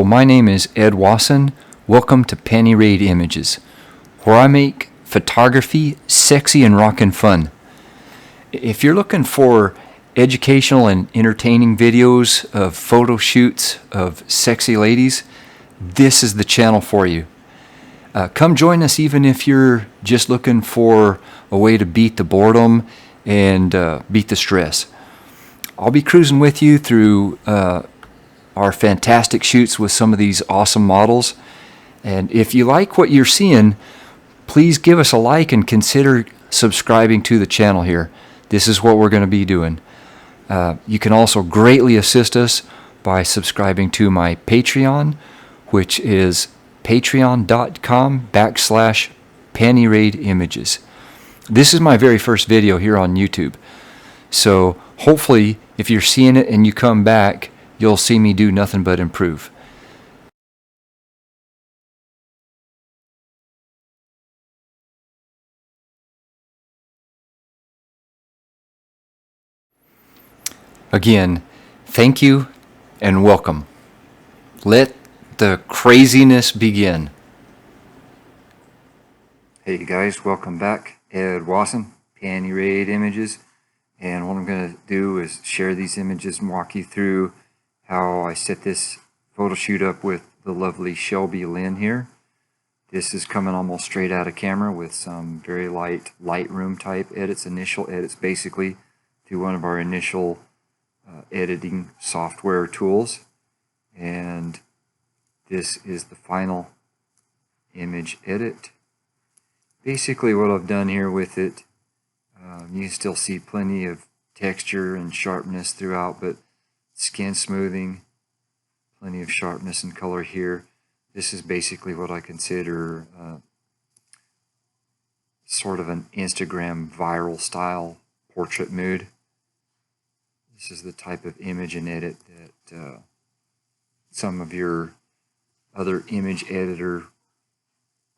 my name is Ed Wasson. Welcome to Penny Raid Images, where I make photography sexy and rockin' fun. If you're looking for educational and entertaining videos of photo shoots of sexy ladies, this is the channel for you. Come join us even if you're just looking for a way to beat the boredom and beat the stress. I'll be cruising with you through our fantastic shoots with some of these awesome models. And if you like what you're seeing, please give us a like and consider subscribing to the channel here. This is what we're going to be doing. You can also greatly assist us by subscribing to my Patreon, which is patreon.com/PennyRaidImages. This is my very first video here on YouTube. So hopefully if you're seeing it and you come back, you'll see me do nothing but improve. Again, thank you and welcome. Let the craziness begin. Hey guys, welcome back. Ed Wasson, Penny Raid Images. And what I'm going to do is share these images and walk you through how I set this photo shoot up with the lovely Shelby Lynn here. This is coming almost straight out of camera with some very light Lightroom type edits, initial edits basically, through one of our initial editing software tools. And this is the final image edit. Basically what I've done here with it, you can still see plenty of texture and sharpness throughout, but skin smoothing, plenty of sharpness and color here. This is basically what I consider sort of an Instagram viral style portrait mood. This is the type of image and edit that some of your other image editor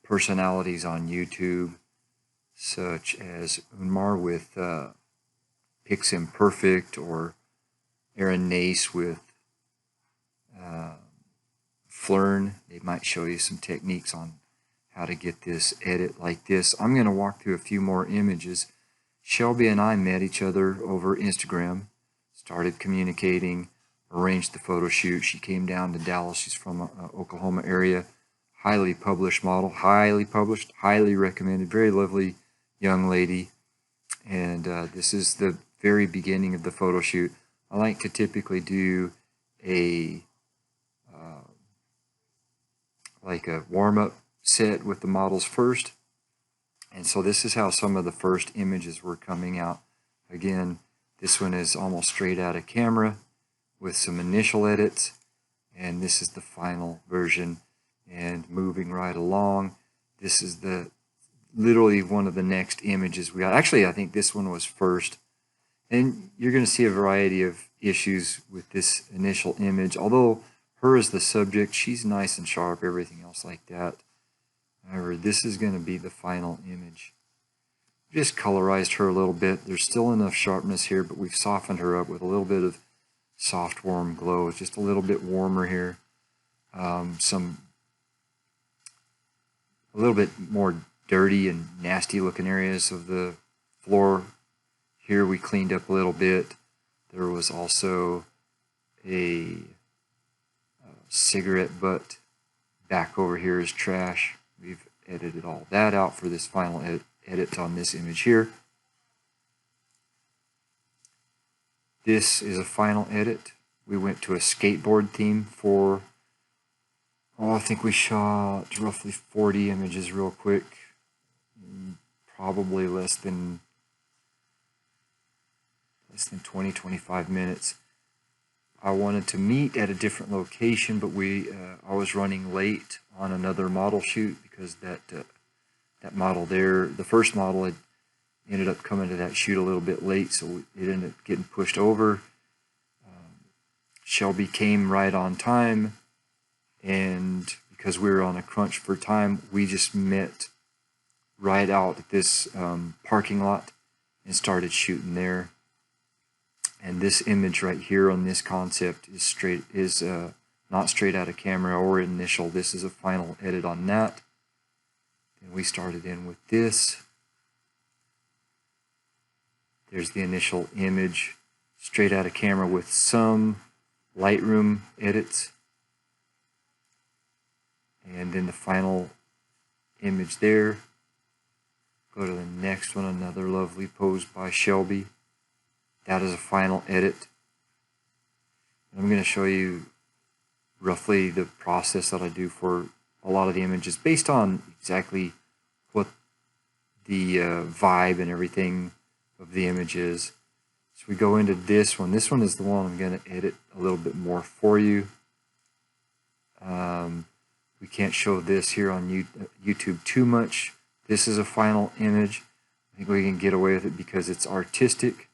personalities on YouTube, such as Unmar with Pix Imperfect, or Aaron Nace with Flern, they might show you some techniques on how to get this edit like this. I'm going to walk through a few more images. Shelby and I met each other over Instagram, started communicating, arranged the photo shoot. She came down to Dallas. She's from Oklahoma area. Highly published model, highly published, highly recommended, very lovely young lady. And this is the very beginning of the photo shoot. I like to typically do a like a warm-up set with the models first. And so this is how some of the first images were coming out. Again, this one is almost straight out of camera with some initial edits, and this is the final version. And moving right along, this is the literally one of the next images we got. Actually, I think this one was first. And you're going to see a variety of issues with this initial image. Although her is the subject, she's nice and sharp, everything else like that. However, this is going to be the final image. Just colorized her a little bit. There's still enough sharpness here, but we've softened her up with a little bit of soft, warm glow. It's just a little bit warmer here. A little bit more dirty and nasty looking areas of the floor. Here we cleaned up a little bit. There was also a cigarette butt back over here is trash. We've edited all that out for this final edit on this image here. This is a final edit. We went to a skateboard theme for, I think we shot roughly 40 images real quick. Probably less than 20-25 minutes. I wanted to meet at a different location, but I was running late on another model shoot because that model there, the first model, had ended up coming to that shoot a little bit late, so it ended up getting pushed over. Shelby came right on time, and because we were on a crunch for time, we just met right out at this parking lot and started shooting there. And this image right here on this concept is not straight out of camera or initial. This is a final edit on that. And we started in with this. There's the initial image, straight out of camera with some Lightroom edits. And then the final image there. Go to the next one, another lovely pose by Shelby. That is a final edit. I'm going to show you roughly the process that I do for a lot of the images based on exactly what the vibe and everything of the image is. So we go into this one. This one is the one I'm going to edit a little bit more for you. We can't show this here on YouTube too much. This is a final image. I think we can get away with it because it's artistic.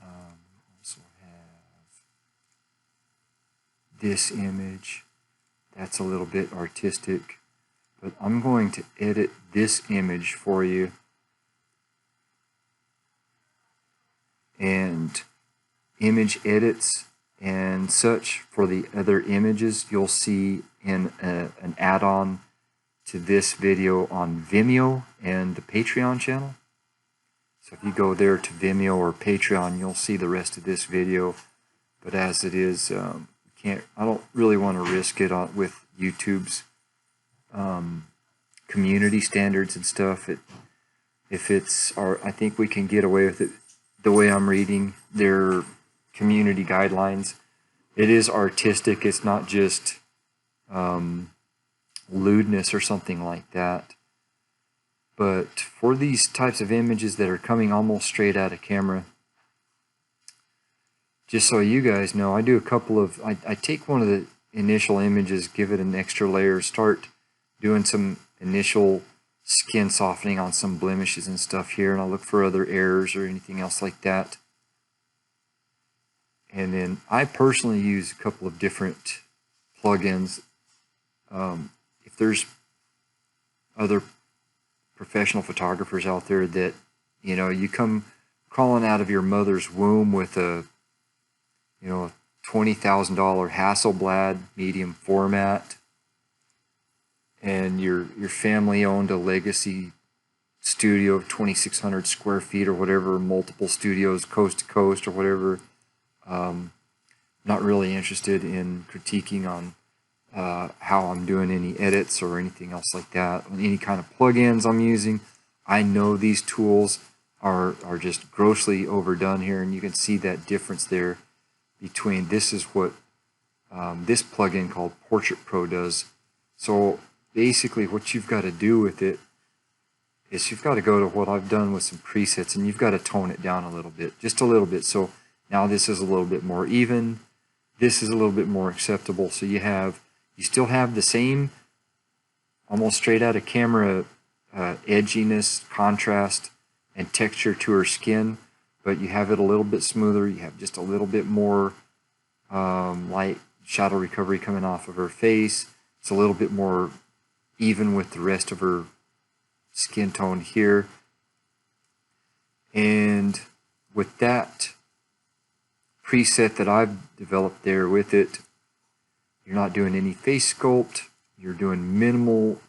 Also have this image. That's a little bit artistic. But I'm going to edit this image for you. And image edits and such for the other images you'll see in an add-on to this video on Vimeo and the Patreon channel. So if you go there to Vimeo or Patreon, you'll see the rest of this video. But as it is, I don't really want to risk it with YouTube's community standards and stuff. I think we can get away with it the way I'm reading their community guidelines. It is artistic. It's not just lewdness or something like that. But for these types of images that are coming almost straight out of camera, just so you guys know, I do a couple of, I take one of the initial images, give it an extra layer, start doing some initial skin softening on some blemishes and stuff here, and I'll look for other errors or anything else like that. And then I personally use a couple of different plugins. If there's other professional photographers out there that, you know, you come crawling out of your mother's womb with a, you know, $20,000 Hasselblad medium format, and your family owned a legacy studio of 2,600 square feet or whatever, multiple studios coast to coast or whatever. Not really interested in critiquing on how I'm doing any edits or anything else like that. Any kind of plugins I'm using, I know these tools are just grossly overdone here, and you can see that difference there between this is what this plugin called Portrait Pro does. So basically what you've got to do with it is you've got to go to what I've done with some presets, and you've got to tone it down a little bit, just a little bit. So now this is a little bit more even. This is a little bit more acceptable. So you still have the same almost straight out of camera edginess, contrast, and texture to her skin, but you have it a little bit smoother. You have just a little bit more light shadow recovery coming off of her face. It's a little bit more even with the rest of her skin tone here. And with that preset that I've developed there with it, you're not doing any face sculpt. You're doing minimal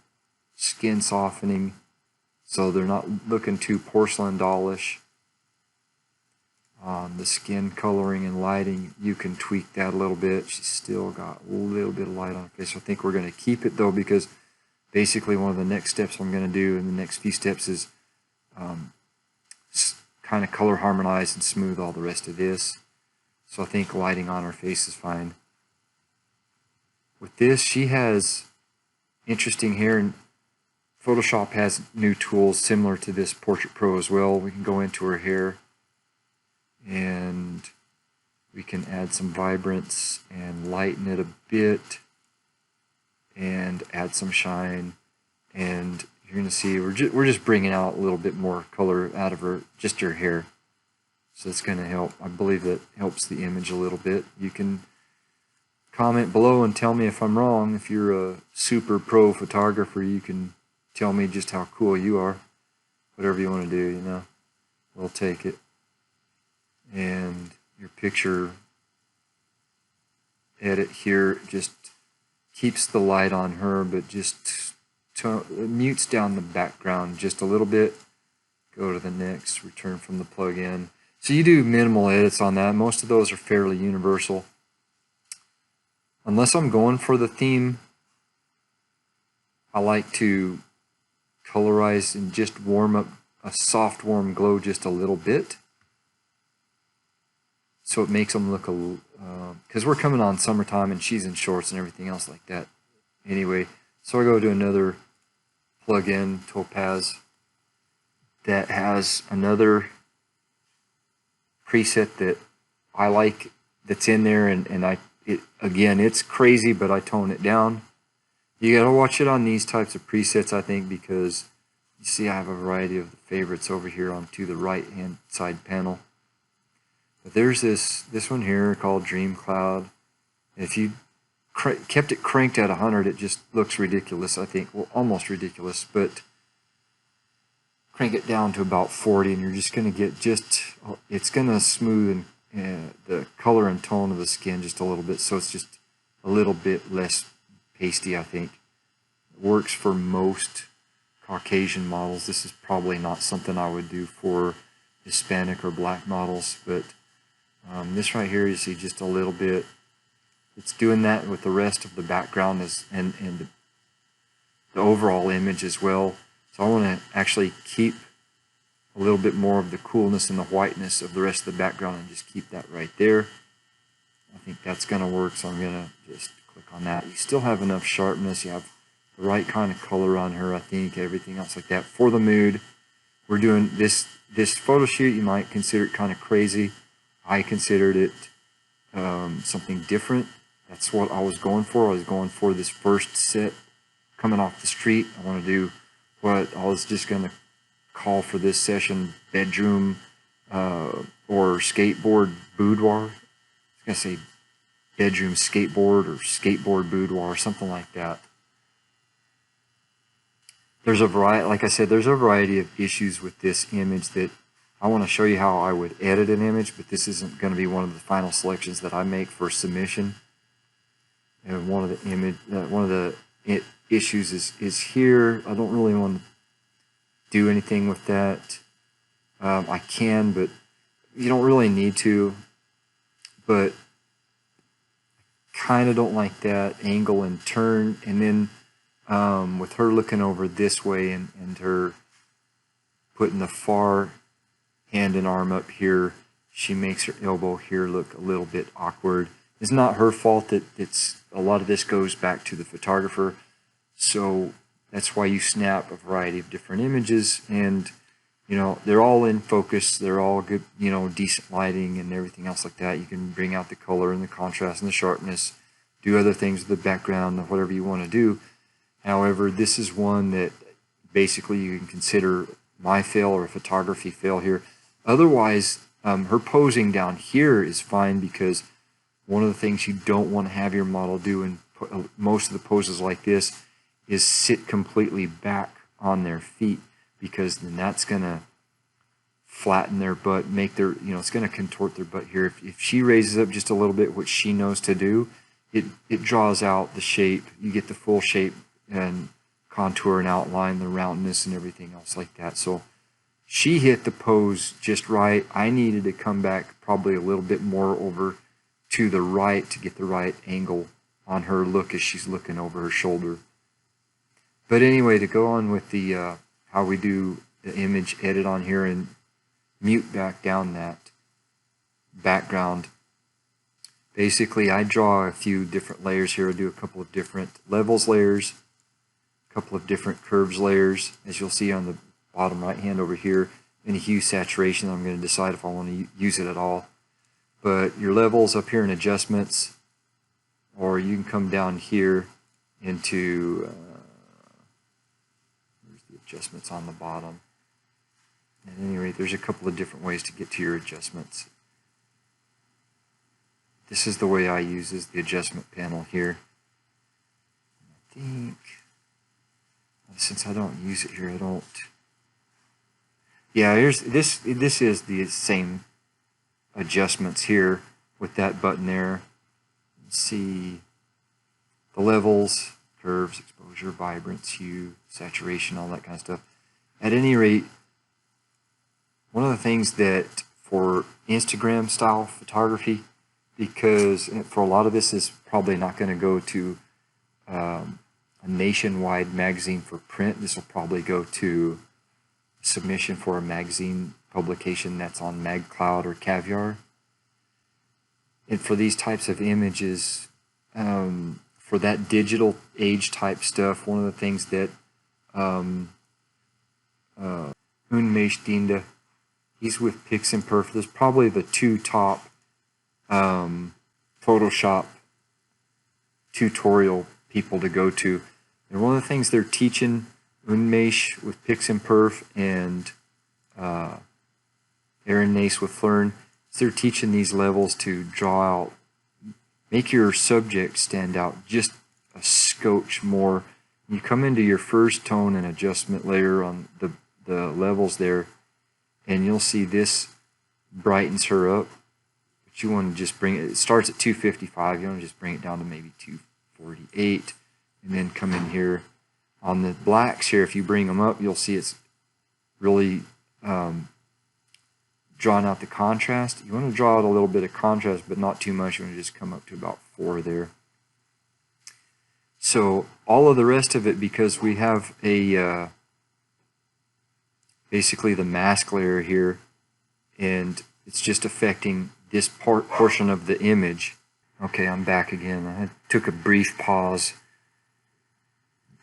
skin softening, so they're not looking too porcelain dollish. The skin coloring and lighting, you can tweak that a little bit. She's still got a little bit of light on her face. So I think we're going to keep it though, because basically one of the next steps I'm going to do in the next few steps is kind of color harmonize and smooth all the rest of this. So I think lighting on her face is fine. With this, she has interesting hair, and Photoshop has new tools similar to this Portrait Pro as well. We can go into her hair and we can add some vibrance and lighten it a bit and add some shine, and you're going to see we're just bringing out a little bit more color out of her, just her hair. So it's going to help. I believe that helps the image a little bit. You can comment below and tell me if I'm wrong. If you're a super pro photographer, you can tell me just how cool you are. Whatever you want to do, you know, we'll take it. And your picture edit here just keeps the light on her, but just mutes down the background just a little bit. Go to the next, return from the plugin. So you do minimal edits on that. Most of those are fairly universal. Unless I'm going for the theme, I like to colorize and just warm up a soft warm glow just a little bit. So it makes them look a because we're coming on summertime and she's in shorts and everything else like that. Anyway, so I go to another plugin, Topaz, that has another preset that I like that's in there, and again, it's crazy, but I tone it down. You gotta watch it on these types of presets, I think, because you see I have a variety of the favorites over here onto the right hand side panel. But there's this one here called Dream Cloud. If you kept it cranked at 100, it just looks ridiculous, I think. Well, almost ridiculous, but crank it down to about 40 and you're just going to get it's going to smooth the color and tone of the skin just a little bit, so it's just a little bit less pasty, I think. It works for most Caucasian models. This is probably not something I would do for Hispanic or black models, but this right here, you see just a little bit. It's doing that with the rest of the background and the overall image as well. So I want to actually keep a little bit more of the coolness and the whiteness of the rest of the background and just keep that right there. I think that's going to work, so I'm going to just click on that. You still have enough sharpness. You have the right kind of color on her, I think, everything else like that. For the mood, we're doing this photo shoot. You might consider it kind of crazy. I considered it something different. That's what I was going for. I was going for this first set coming off the street. I want to do what I was just going to call for this session bedroom or skateboard boudoir. I was going to say bedroom skateboard or skateboard boudoir or something like that. There's a variety, like I said, there's a variety of issues with this image that I want to show you how I would edit an image, but this isn't going to be one of the final selections that I make for submission. And one of the issues is here. I don't really want to do anything with that. I can, but you don't really need to. But kind of don't like that angle and turn, and then with her looking over this way and her putting the far hand and arm up here, she makes her elbow here look a little bit awkward. It's not her fault that a lot of this goes back to the photographer, so that's why you snap a variety of different images, and you know, they're all in focus, they're all good, you know, decent lighting and everything else like that. You can bring out the color and the contrast and the sharpness, do other things with the background, whatever you want to do. However, this is one that basically you can consider my fail or a photography fail here. Otherwise, her posing down here is fine, because one of the things you don't want to have your model do in most of the poses like this is sit completely back on their feet, because then that's going to flatten their butt, make their, you know, it's going to contort their butt here. If she raises up just a little bit, which she knows to do, it draws out the shape. You get the full shape and contour and outline, the roundness and everything else like that. So she hit the pose just right. I needed to come back probably a little bit more over to the right to get the right angle on her look as she's looking over her shoulder. But anyway, to go on with the how we do the image edit on here and mute back down that background. Basically, I draw a few different layers here. I do a couple of different levels layers, a couple of different curves layers, as you'll see on the bottom right hand over here. In a hue saturation, I'm going to decide if I want to use it at all. But your levels up here in adjustments, or you can come down here into there's the adjustments on the bottom. At any rate, there's a couple of different ways to get to your adjustments. This is the way I use is the adjustment panel here. I think, since I don't use it here, I don't. Yeah, here's this. This is the same adjustments here with that button there. see the levels, curves, exposure, vibrance, hue, saturation, all that kind of stuff. At any rate, one of the things that for Instagram style photography, because for a lot of this is probably not going to go to a nationwide magazine for print. This will probably go to submission for a magazine publication that's on MagCloud or Caviar. And for these types of images, for that digital age type stuff, one of the things that Unmesh Dinda, he's with Pix and Perf. There's probably the two top Photoshop tutorial people to go to. And one of the things they're teaching Unmesh with Pix and Perf and Aaron Nace with Flern, is they're teaching these levels to draw out, make your subject stand out just a scotch more. You come into your first tone and adjustment layer on the levels there, and you'll see this brightens her up. But you want to just bring it, it starts at 255, you want to just bring it down to maybe 248, and then come in here. On the blacks here, if you bring them up, you'll see it's really drawn out the contrast. You want to draw out a little bit of contrast, but not too much. You want to just come up to about 4 there. So all of the rest of it, because we have a basically the mask layer here, and it's just affecting this portion of the image. Okay, I'm back again. I took a brief pause.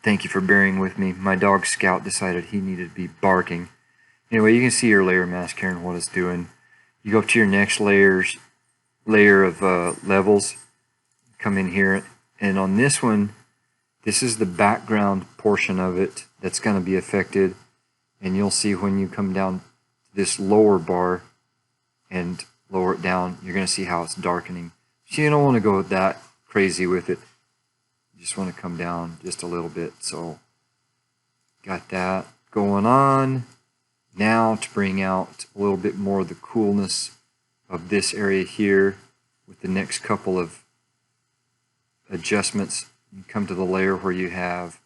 Thank you for bearing with me. My dog Scout decided he needed to be barking. Anyway, you can see your layer mask here and what it's doing. You go up to your next layer of levels, come in here, and on this one, this is the background portion of it that's going to be affected. And you'll see when you come down this lower bar and lower it down, you're going to see how it's darkening. So you don't want to go that crazy with it. You just want to come down just a little bit. So got that going on. Now to bring out a little bit more of the coolness of this area here with the next couple of adjustments. You come to the layer where you have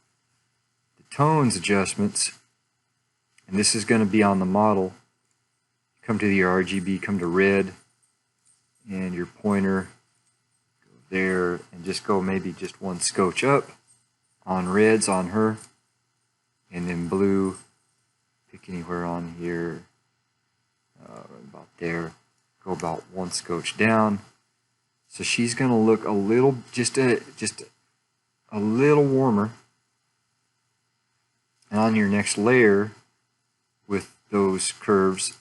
the tones adjustments, and this is going to be on the model. Come to your RGB, come to red, and your pointer, go there, and just go maybe just one scotch up on reds on her, and then blue, pick anywhere on here, about there, go about one scotch down. So she's going to look a little, just a little warmer. And on your next layer with those curves,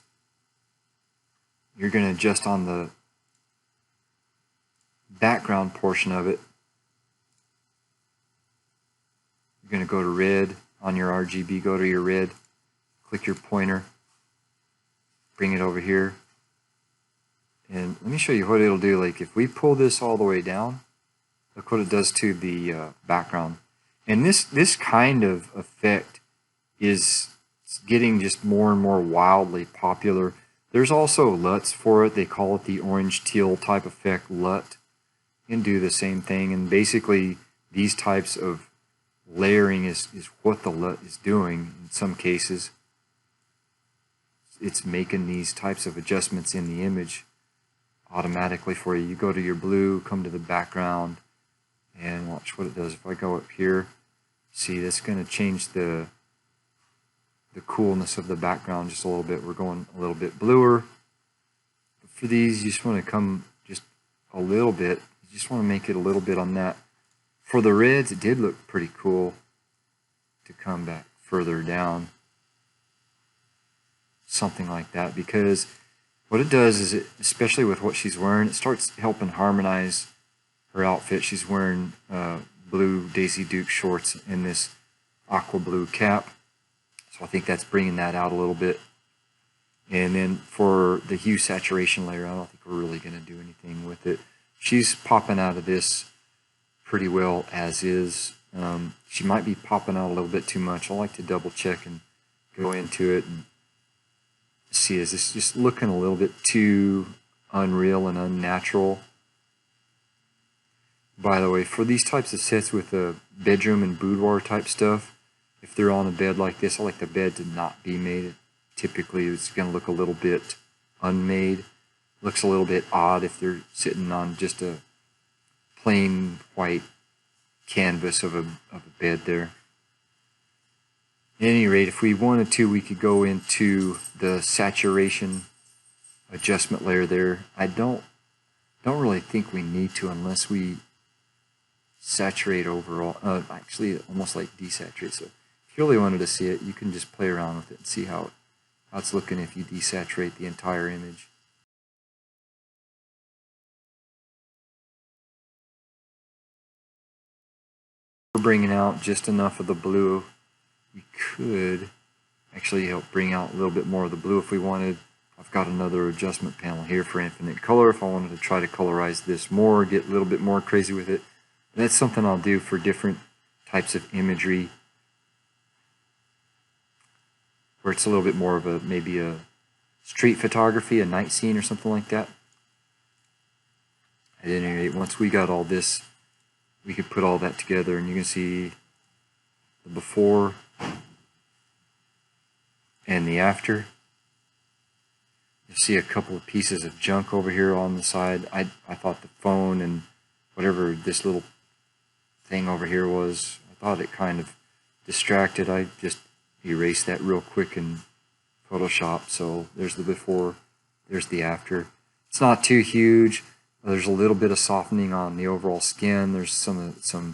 you're going to adjust on the background portion of it. You're going to go to red on your RGB, go to your red, click your pointer, bring it over here. And let me show you what it'll do. Like if we pull this all the way down, look what it does to the background. And this kind of effect is getting just more and more wildly popular. There's also LUTs for it. They call it the orange teal type effect LUT. You can do the same thing. And basically these types of layering is what the LUT is doing in some cases. It's making these types of adjustments in the image automatically for you. You go to your blue, come to the background, and watch what it does. If I go up here, see that's going to change the coolness of the background just a little bit. We're going a little bit bluer. But for these, you just want to come just a little bit. You just want to make it a little bit on that. For the reds, it did look pretty cool to come back further down. Something like that, because what it does is, especially with what she's wearing, it starts helping harmonize her outfit. She's wearing blue Daisy Duke shorts and this aqua blue cap. So I think that's bringing that out a little bit. And then for the hue saturation layer, I don't think we're really going to do anything with it. She's popping out of this pretty well as is. She might be popping out a little bit too much. I like to double check and go into it and see, is this just looking a little bit too unreal and unnatural? By the way, for these types of sets with a bedroom and boudoir type stuff, if they're on a bed like this, I like the bed to not be made. Typically, it's going to look a little bit unmade. Looks a little bit odd if they're sitting on just a plain white canvas of a bed there. At any rate, if we wanted to, we could go into the saturation adjustment layer there. I don't really think we need to unless we saturate overall. Actually, almost like desaturate. So if you really wanted to see it, you can just play around with it and see how it's looking if you desaturate the entire image. We're bringing out just enough of the blue. We could actually help bring out a little bit more of the blue if we wanted. I've got another adjustment panel here for infinite color if I wanted to try to colorize this more, get a little bit more crazy with it. And that's something I'll do for different types of imagery where it's a little bit more of maybe a street photography, a night scene or something like that. At any rate, once we got all this, we could put all that together and you can see the before and the after. You see a couple of pieces of junk over here on the side. I thought the phone and whatever this little thing over here was, I thought it kind of distracted. I just erased that real quick in Photoshop. So there's the before, there's the after. It's not too huge. There's a little bit of softening on the overall skin. There's a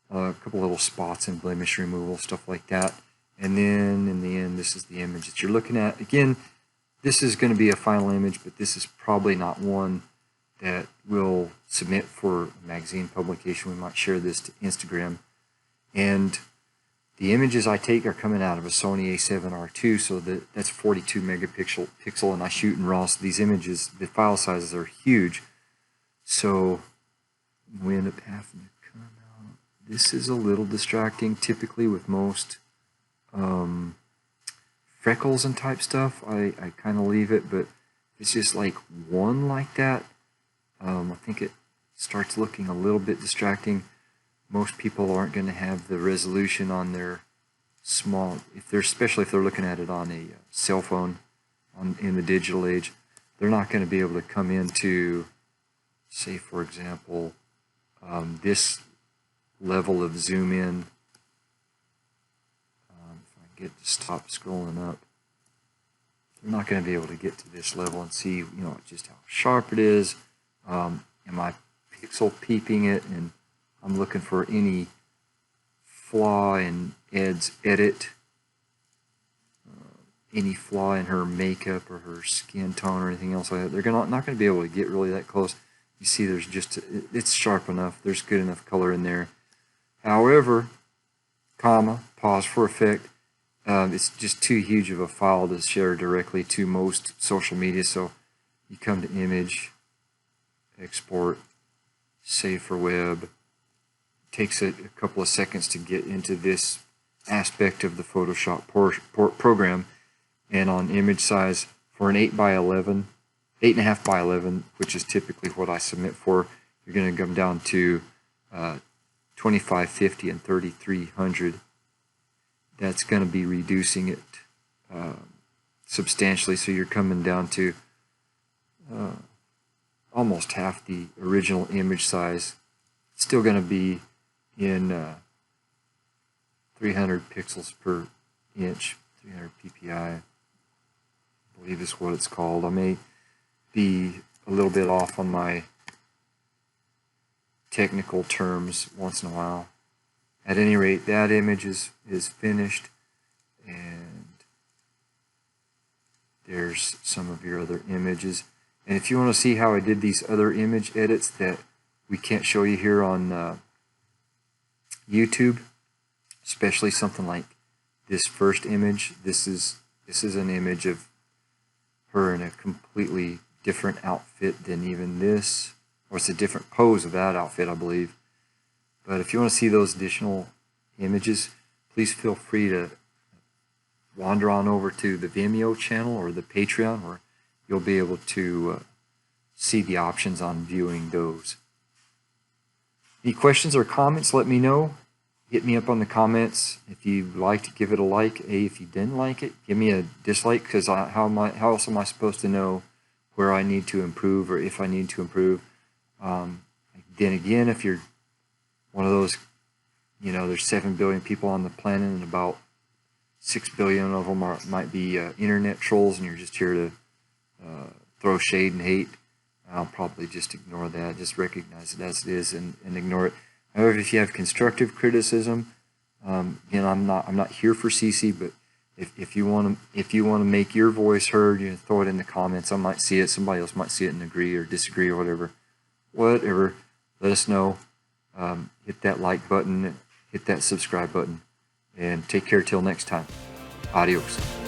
couple little spots and blemish removal, stuff like that. And then in the end, this is the image that you're looking at. Again, this is going to be a final image, but this is probably not one that we'll submit for a magazine publication. We might share this to Instagram. And the images I take are coming out of a Sony A7R II, so that's 42 megapixel, and I shoot in RAW. So these images, the file sizes are huge. So we end up having to come out. This is a little distracting. Typically with most freckles and type stuff, I kind of leave it, but it's just like one like that. I think it starts looking a little bit distracting. Most people aren't going to have the resolution on their small, especially if they're looking at it on a cell phone in the digital age, they're not going to be able to come into, say for example, this level of zoom in. If I get to stop scrolling up, they're not going to be able to get to this level and see, just how sharp it is. Am I pixel peeping it? And I'm looking for any flaw in Ed's edit, any flaw in her makeup or her skin tone or anything else like that. They're not going to be able to get really that close. You see there's it's sharp enough. There's good enough color in there. However, pause for effect. It's just too huge of a file to share directly to most social media. So you come to image, export, save for web. It takes a couple of seconds to get into this aspect of the Photoshop program. And on image size, for an 8.5 by 11, which is typically what I submit for, you're going to come down to 2550 and 3300. That's going to be reducing it substantially, so you're coming down to almost half the original image size. It's still going to be in 300 pixels per inch, 300 ppi, I believe is what it's called. I may be a little bit off on my technical terms once in a while. At any rate, that image is finished, and there's some of your other images. And if you want to see how I did these other image edits that we can't show you here on YouTube, especially something like this first image, this is an image of her in a completely different outfit than even this, or it's a different pose of that outfit, I believe. But if you want to see those additional images, please feel free to wander on over to the Vimeo channel or the Patreon, where you'll be able to see the options on viewing those. Any questions or comments, let me know. Hit me up on the comments. If you liked it, give it a like. If you didn't like it, give me a dislike, because how else am I supposed to know where I need to improve, or if I need to improve? Then again, if you're one of those, there's 7 billion people on the planet, and about 6 billion of them might be internet trolls, and you're just here to throw shade and hate, I'll probably just ignore that. Just recognize it as it is and ignore it. However, if you have constructive criticism, again, I'm not here for CC, but if you want to make your voice heard, throw it in the comments. I might see it. Somebody else might see it and agree or disagree or whatever. Let us know. Hit that like button, hit that subscribe button, and take care till next time. Adios.